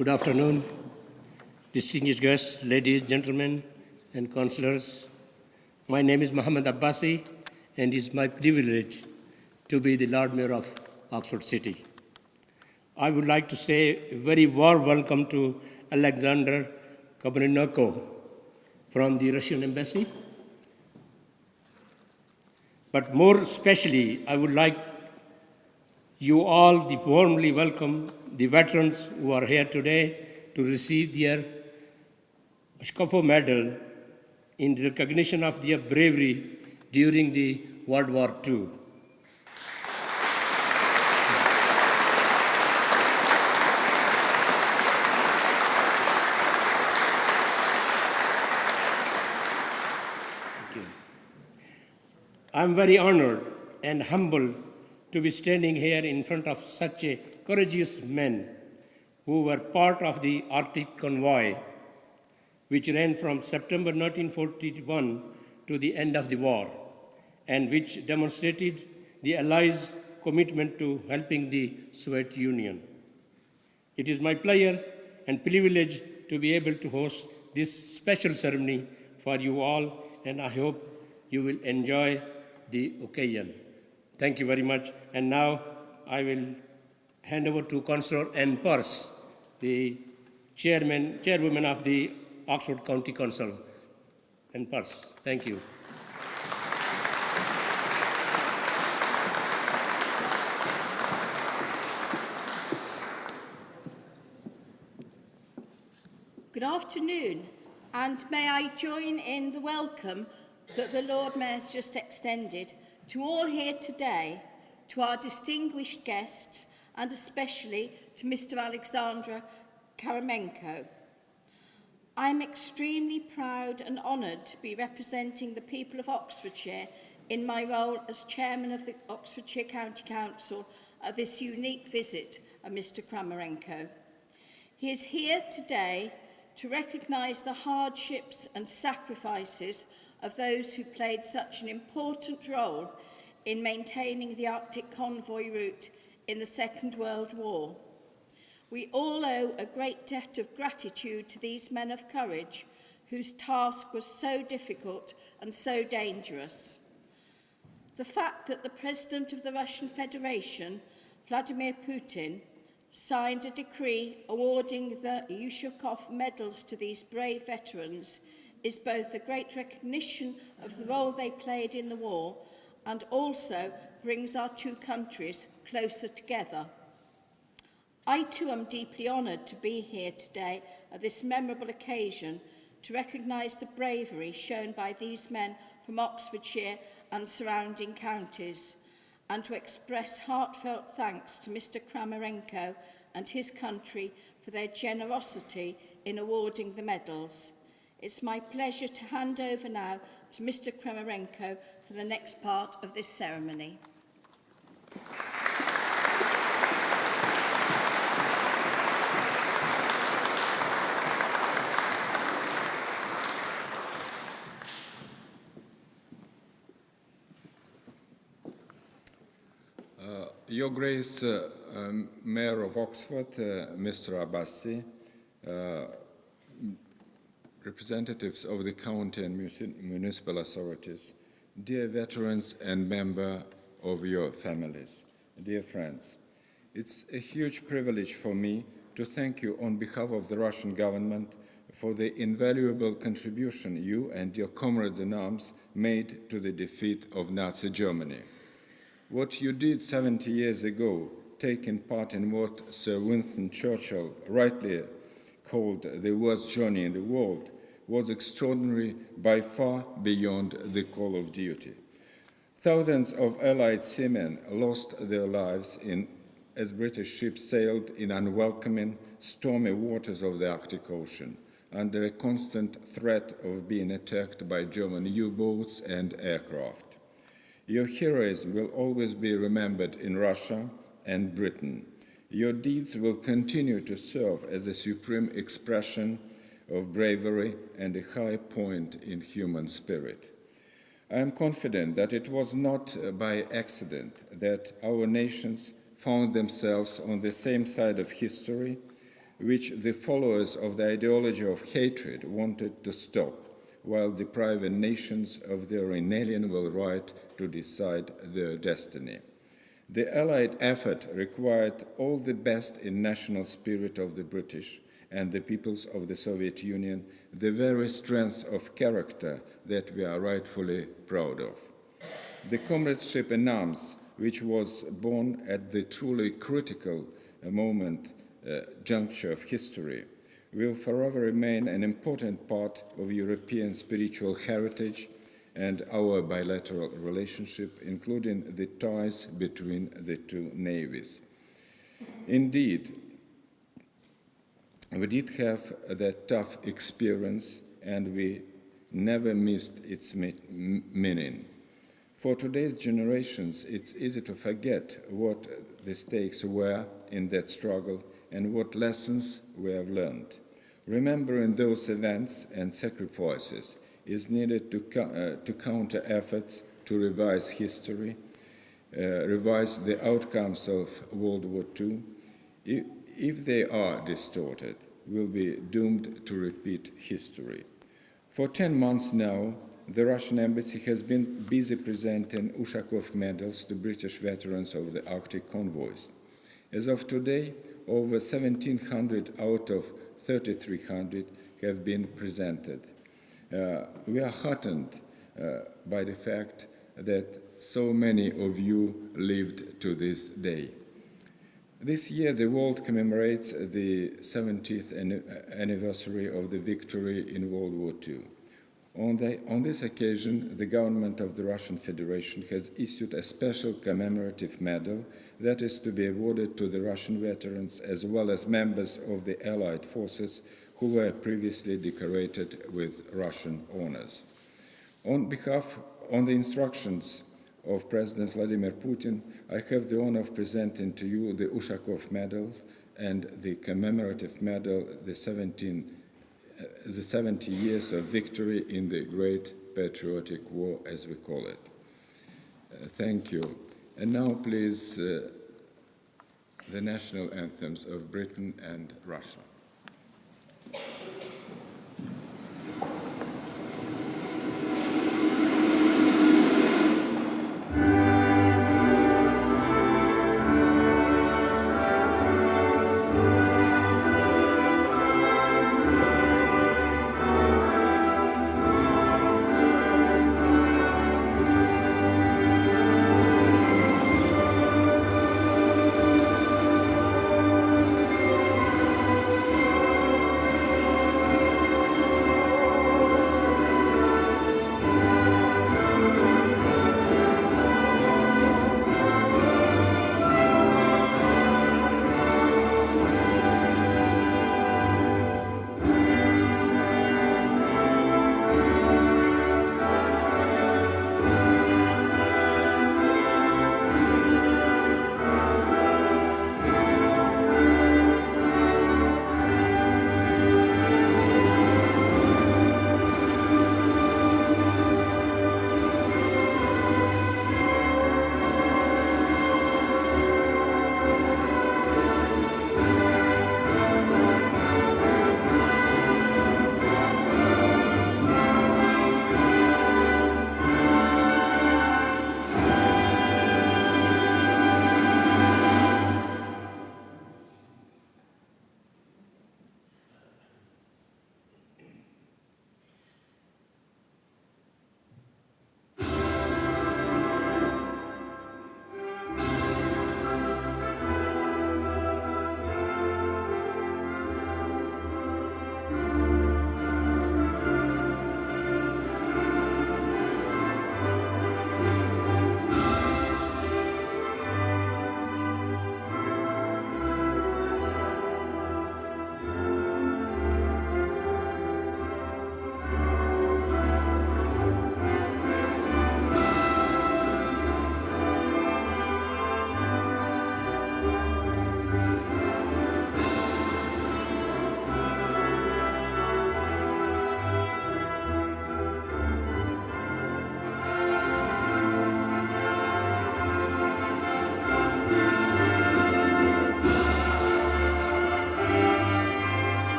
Good afternoon, distinguished guests, ladies, gentlemen, and councillors. My name is Mohammed Abbasi, and it is my privilege to be the Lord Mayor of Oxford City. I would like to say a very warm welcome to Alexander Kabarinoko from the Russian Embassy. But more especially, I would like you all to warmly welcome the veterans who are here today to receive their Ushakov medal in recognition of their bravery during the World War II. I'm very honored and humbled to be standing here in front of such a courageous men who were part of the Arctic convoy, which ran from September 1941 to the end of the war, and which demonstrated the Allies' commitment to helping the Soviet Union. It is my pleasure and privilege to be able to host this special ceremony for you all, and I hope you will enjoy the occasion. Thank you very much. And now I will hand over to Councillor Ann Pearce, the chairwoman of the Oxford County Council. Ann Pearce, thank you. Good afternoon, and may I join in the welcome that the Lord Mayor's just extended to all here today, to our distinguished guests, and especially to Mr. Alexander Karamenko. I'm extremely proud and honoured to be representing the people of Oxfordshire in my role as Chairman of the Oxfordshire County Council at this unique visit of Mr. Kramarenko. He is here today to recognise the hardships and sacrifices of those who played such an important role in maintaining the Arctic convoy route in the Second World War. We all owe a great debt of gratitude to these men of courage whose task was so difficult and so dangerous. The fact that the President of the Russian Federation, Vladimir Putin, signed a decree awarding the Ushakov medals to these brave veterans is both a great recognition of the role they played in the war and also brings our two countries closer together. I too am deeply honoured to be here today at this memorable occasion to recognise the bravery shown by these men from Oxfordshire and surrounding counties, and to express heartfelt thanks to Mr. Kramarenko and his country for their generosity in awarding the medals. It's my pleasure to hand over now to Mr. Kramarenko for the next part of this ceremony. Your Grace, Mayor of Oxford, Mr. Abbasi, representatives of the county and municipal authorities, dear veterans and members of your families, dear friends, it's a huge privilege for me to thank you on behalf of the Russian government for the invaluable contribution you and your comrades in arms made to the defeat of Nazi Germany. What you did 70 years ago, taking part in what Sir Winston Churchill rightly called the worst journey in the world, was extraordinary, by far beyond the call of duty. Thousands of Allied seamen lost their lives as British ships sailed in unwelcoming, stormy waters of the Arctic Ocean, under a constant threat of being attacked by German U-boats and aircraft. Your heroism will always be remembered in Russia and Britain. Your deeds will continue to serve as a supreme expression of bravery and a high point in human spirit. I am confident that it was not by accident that our nations found themselves on the same side of history which the followers of the ideology of hatred wanted to stop, while depriving nations of their inalienable right to decide their destiny. The Allied effort required all the best in national spirit of the British and the peoples of the Soviet Union, the very strength of character that we are rightfully proud of. The comradeship in arms, which was born at the truly critical juncture of history, will forever remain an important part of European spiritual heritage and our bilateral relationship, including the ties between the two navies. Indeed, we did have that tough experience, and we never missed its meaning. For today's generations, it's easy to forget what the stakes were in that struggle and what lessons we have learned. Remembering those events and sacrifices is needed to counter efforts to revise history, revise the outcomes of World War II. If they are distorted, we'll be doomed to repeat history. For 10 months now, the Russian embassy has been busy presenting Ushakov medals to British veterans of the Arctic convoys. As of today, over 1,700 out of 3,300 have been presented. We are heartened by the fact that so many of you lived to this day. This year, the world commemorates the 70th anniversary of the victory in World War II. On this occasion, the government of the Russian Federation has issued a special commemorative medal that is to be awarded to the Russian veterans as well as members of the Allied forces who were previously decorated with Russian honors. On the instructions of President Vladimir Putin, I have the honor of presenting to you the Ushakov Medal and the commemorative medal, the 70 years of victory in the Great Patriotic War, as we call it. Thank you. And now, please, the national anthems of Britain and Russia.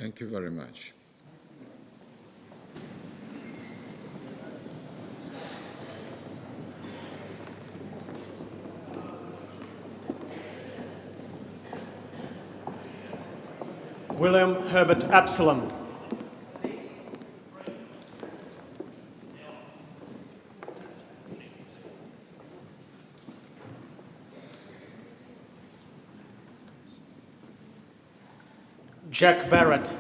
Thank you very much. William Herbert Absalom. Jack Barrett.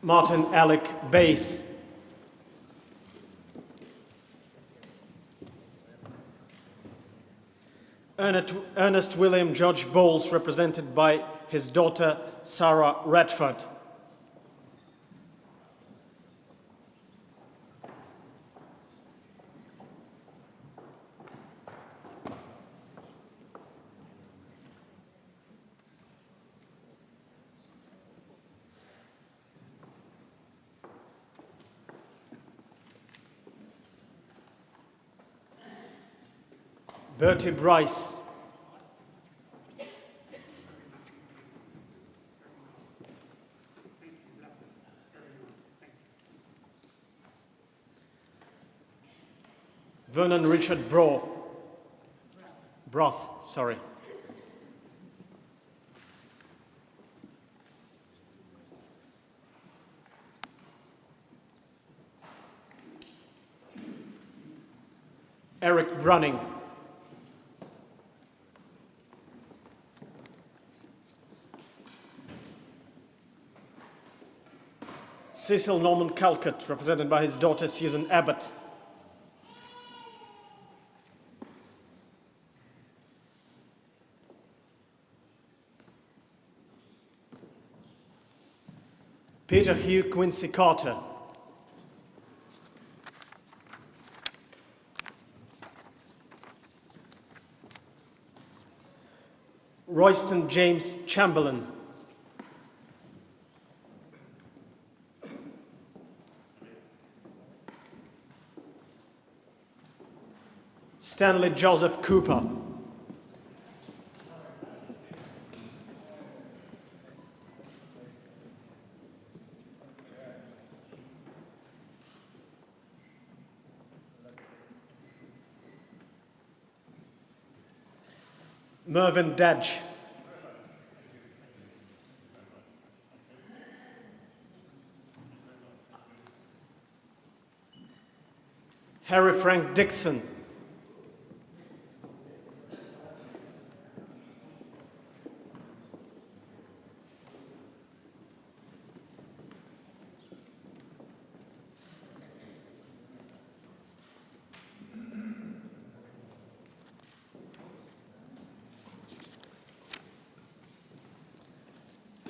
Martin Alec Bass. Ernest William George Bowles, represented by his daughter Sarah Radford. Bertie Bryce. Vernon Richard Broth, sorry. Eric Brunning. Cecil Norman Calcutt, represented by his daughter Susan Abbott. Peter Hugh Quincy Carter. Royston James Chamberlain. Stanley Joseph Cooper. Mervyn Dadge. Harry Frank Dixon.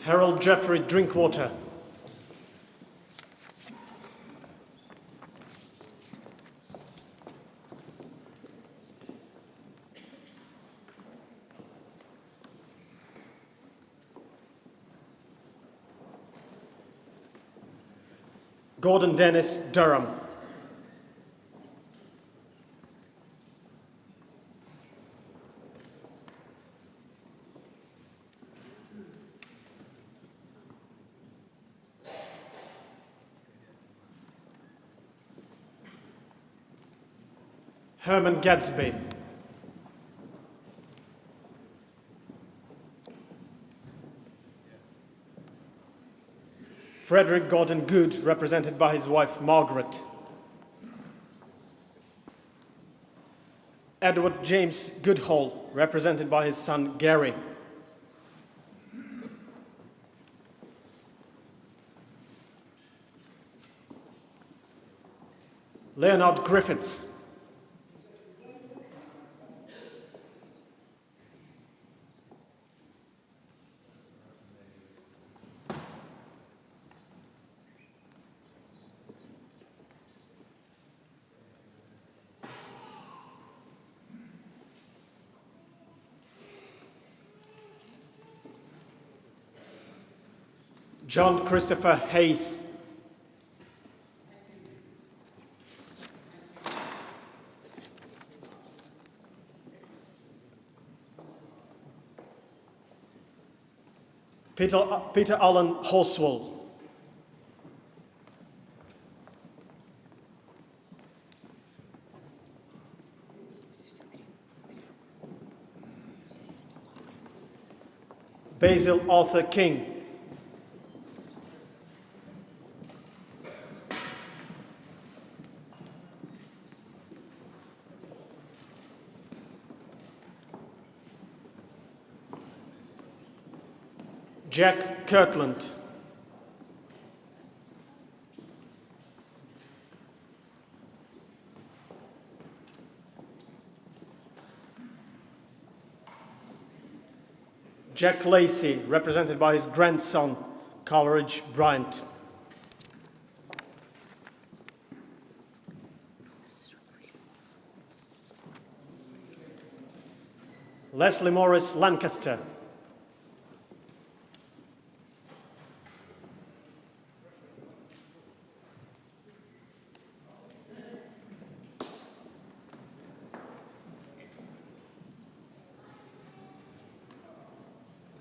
Harold Jeffrey Drinkwater. Gordon Dennis Durham. Herman Gadsby. Frederick Gordon Good, represented by his wife Margaret. Edward James Goodhall, represented by his son Gary. Leonard Griffiths. John Christopher Hayes. Peter Allen Hoswell. Basil Arthur King. Jack Kirtland. Jack Lacey, represented by his grandson, Coleridge Bryant. Leslie Morris Lancaster.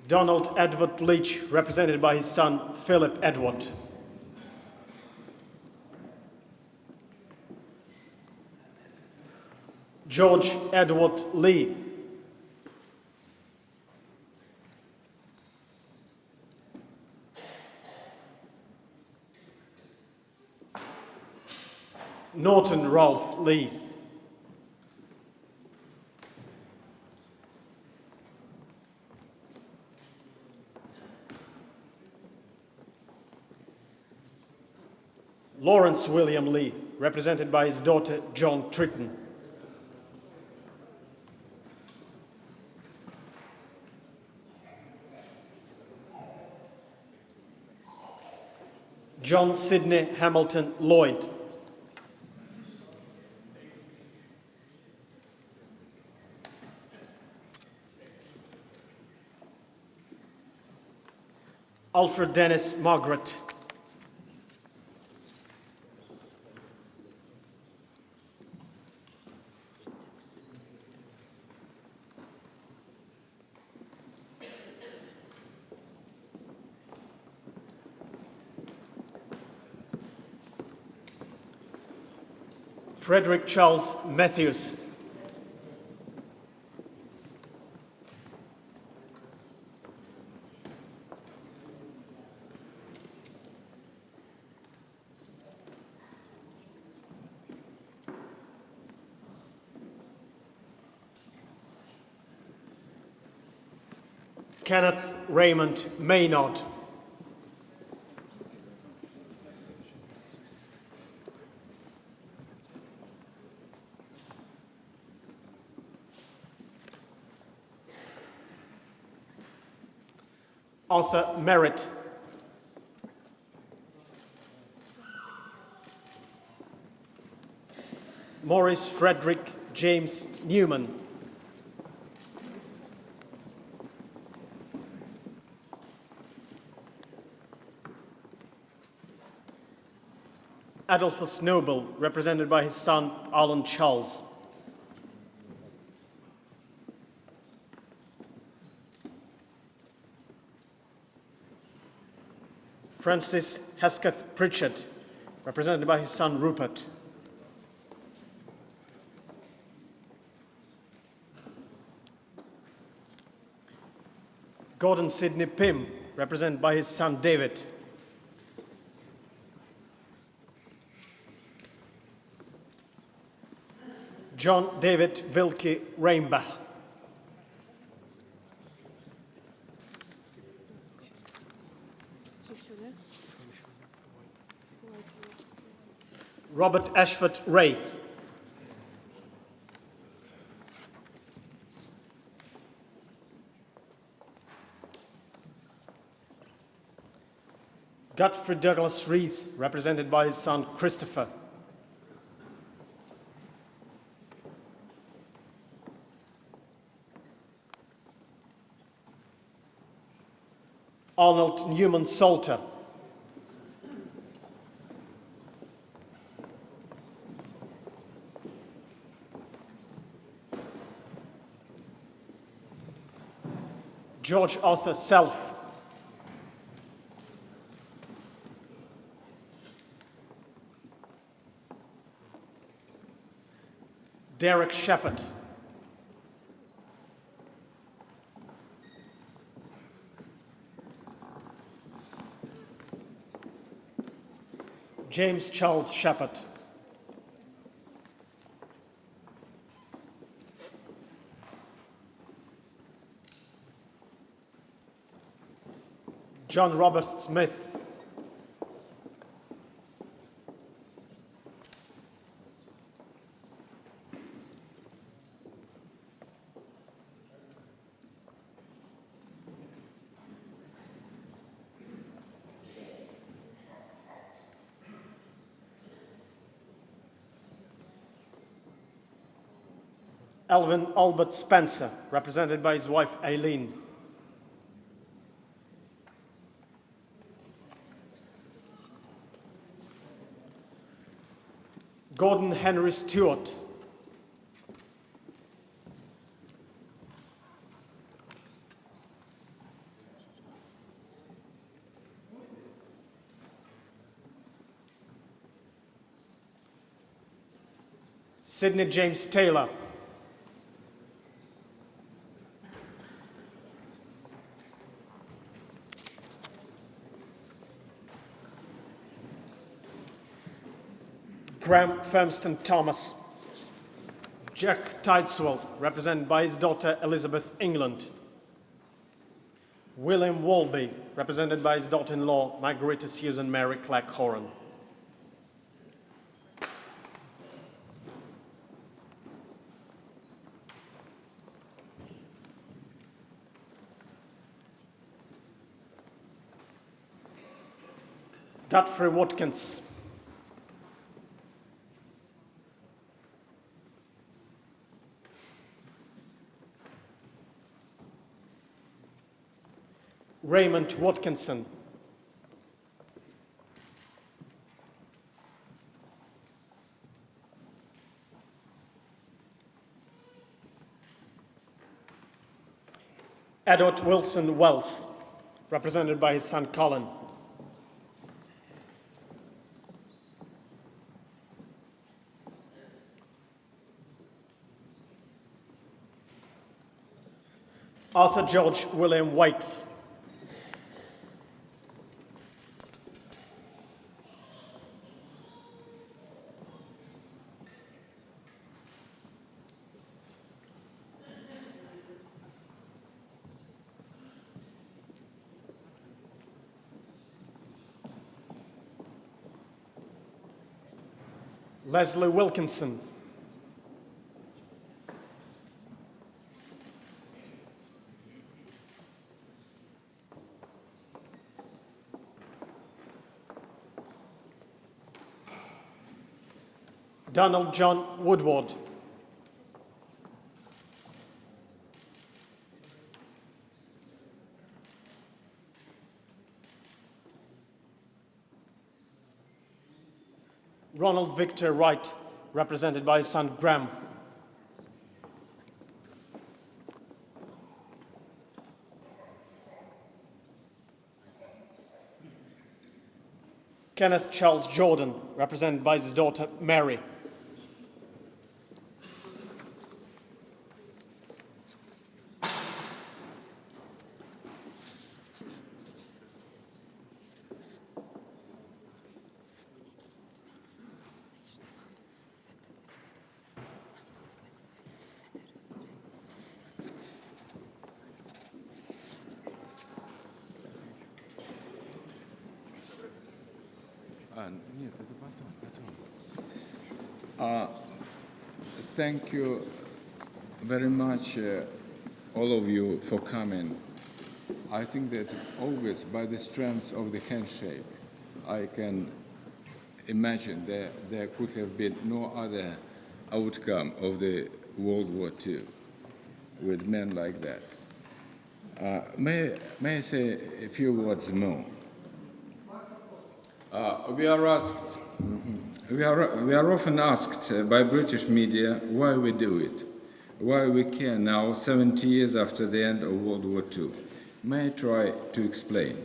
Donald Edward Leach, represented by his son, Philip Edward. George Edward Lee. Norton Ralph Lee. Lawrence William Lee, represented by his daughter, John Tritton. John Sidney Hamilton Lloyd. Alfred Dennis Margaret. Frederick Charles Matthews. Kenneth Raymond Maynard. Arthur Merritt. Maurice Frederick James Newman. Adolphus Noble, represented by his son Alan Charles. Francis Hesketh Pritchard, represented by his son Rupert. Gordon Sidney Pym, represented by his son David. John David Wilkie Reinbach. Robert Ashford Ray. Godfrey Douglas Rees, represented by his son Christopher. Arnold Newman Salter. George Arthur Self. Derek Shepherd. James Charles Shepherd. John Robert Smith. Alvin Albert Spencer, represented by his wife Aileen. Gordon Henry Stewart. Sidney James Taylor. Graham Firmston Thomas. Jack Tideswell, represented by his daughter Elizabeth England. William Walby, represented by his daughter-in-law Margarita Susan Mary Clark Horan. Godfrey Watkins. Raymond Watkinson. Edward Wilson Wells, represented by his son Colin. Arthur George William White. Leslie Wilkinson. Donald John Woodward. Ronald Victor Wright, represented by his son Graham. Kenneth Charles Jordan, represented by his daughter Mary. Thank you very much, all of you, for coming. I think that always, by the strength of the handshake, I can imagine that there could have been no other outcome of the World War II with men like that. May I say a few words more? We are often asked by British media why we do it, why we care now, 70 years after the end of World War II. May I try to explain?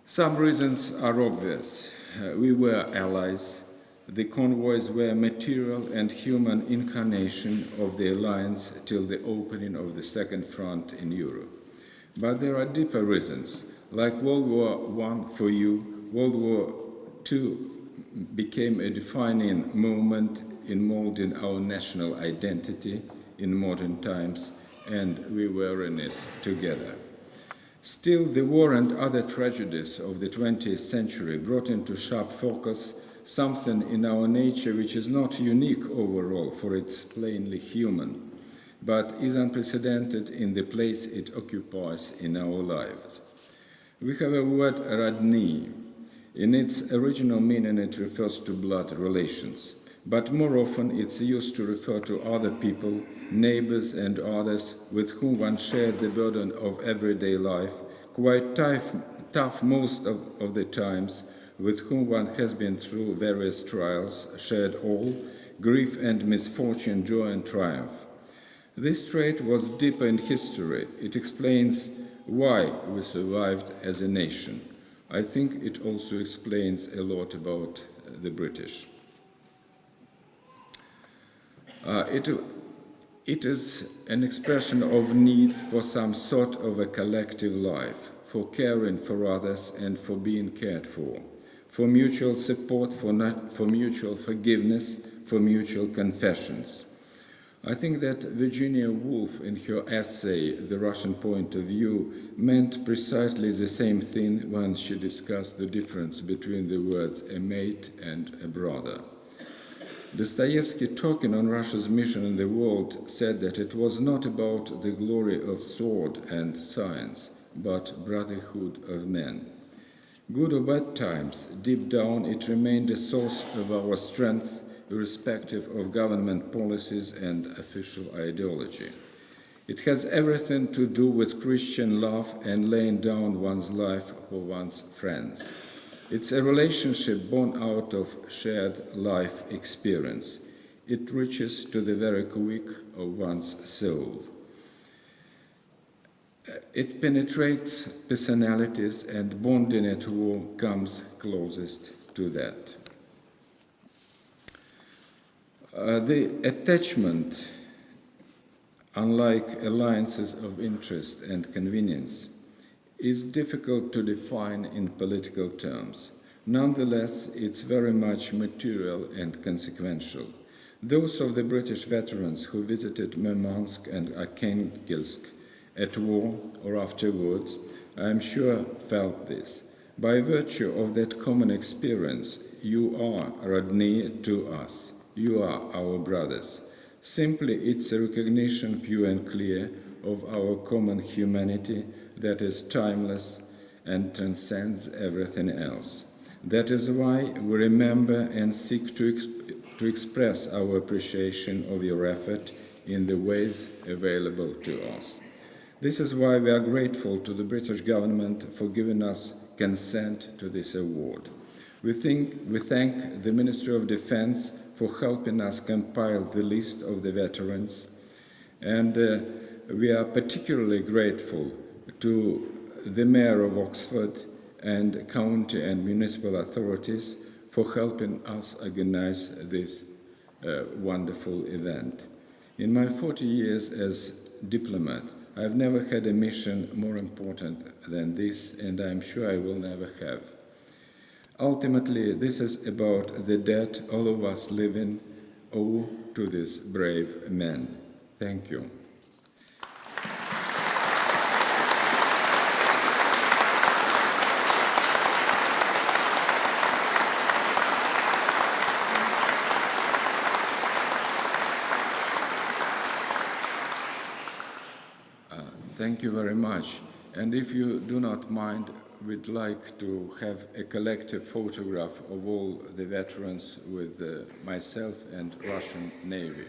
Some reasons are obvious. We were allies. The convoys were material and human incarnation of the alliance till the opening of the Second Front in Europe. But there are deeper reasons. Like World War I for you, World War II became a defining moment in molding our national identity in modern times, and we were in it together. Still, the war and other tragedies of the 20th century brought into sharp focus something in our nature which is not unique overall, for it's plainly human, but is unprecedented in the place it occupies in our lives. We have a word radni. In its original meaning it refers to blood relations, but more often it's used to refer to other people, neighbors and others with whom one shared the burden of everyday life, quite tough most of the times, with whom one has been through various trials, shared all, grief and misfortune, joy and triumph. This trait was deeper in history. It explains why we survived as a nation. I think it also explains a lot about the British. It is an expression of need for some sort of a collective life, for caring for others and for being cared for mutual support, for mutual forgiveness, for mutual confessions. I think that Virginia Woolf, in her essay, The Russian Point of View, meant precisely the same thing when she discussed the difference between the words a mate and a brother. Dostoevsky, talking on Russia's mission in the world, said that it was not about the glory of sword and science, but brotherhood of men. Good or bad times, deep down it remained a source of our strength, irrespective of government policies and official ideology. It has everything to do with Christian love and laying down one's life for one's friends. It's a relationship born out of shared life experience. It reaches to the very quick of one's soul. It penetrates personalities, and bonding at war comes closest to that. The attachment, unlike alliances of interest and convenience, is difficult to define in political terms. Nonetheless, it's very much material and consequential. Those of the British veterans who visited Murmansk and Arkhangelsk at war or afterwards, I am sure felt this. By virtue of that common experience, you are rodny to us. You are our brothers. Simply, it's a recognition, pure and clear, of our common humanity that is timeless and transcends everything else. That is why we remember and seek to express our appreciation of your effort in the ways available to us. This is why we are grateful to the British government for giving us consent to this award. We thank the Ministry of Defense for helping us compile the list of the veterans, and we are particularly grateful to the Mayor of Oxford and county and municipal authorities for helping us organize this wonderful event. In my 40 years as diplomat, I've never had a mission more important than this, and I'm sure I will never have. Ultimately, this is about the debt all of us living owe to this brave man. Thank you. Thank you very much. And if you do not mind, we'd like to have a collective photograph of all the veterans with myself and Russian Navy.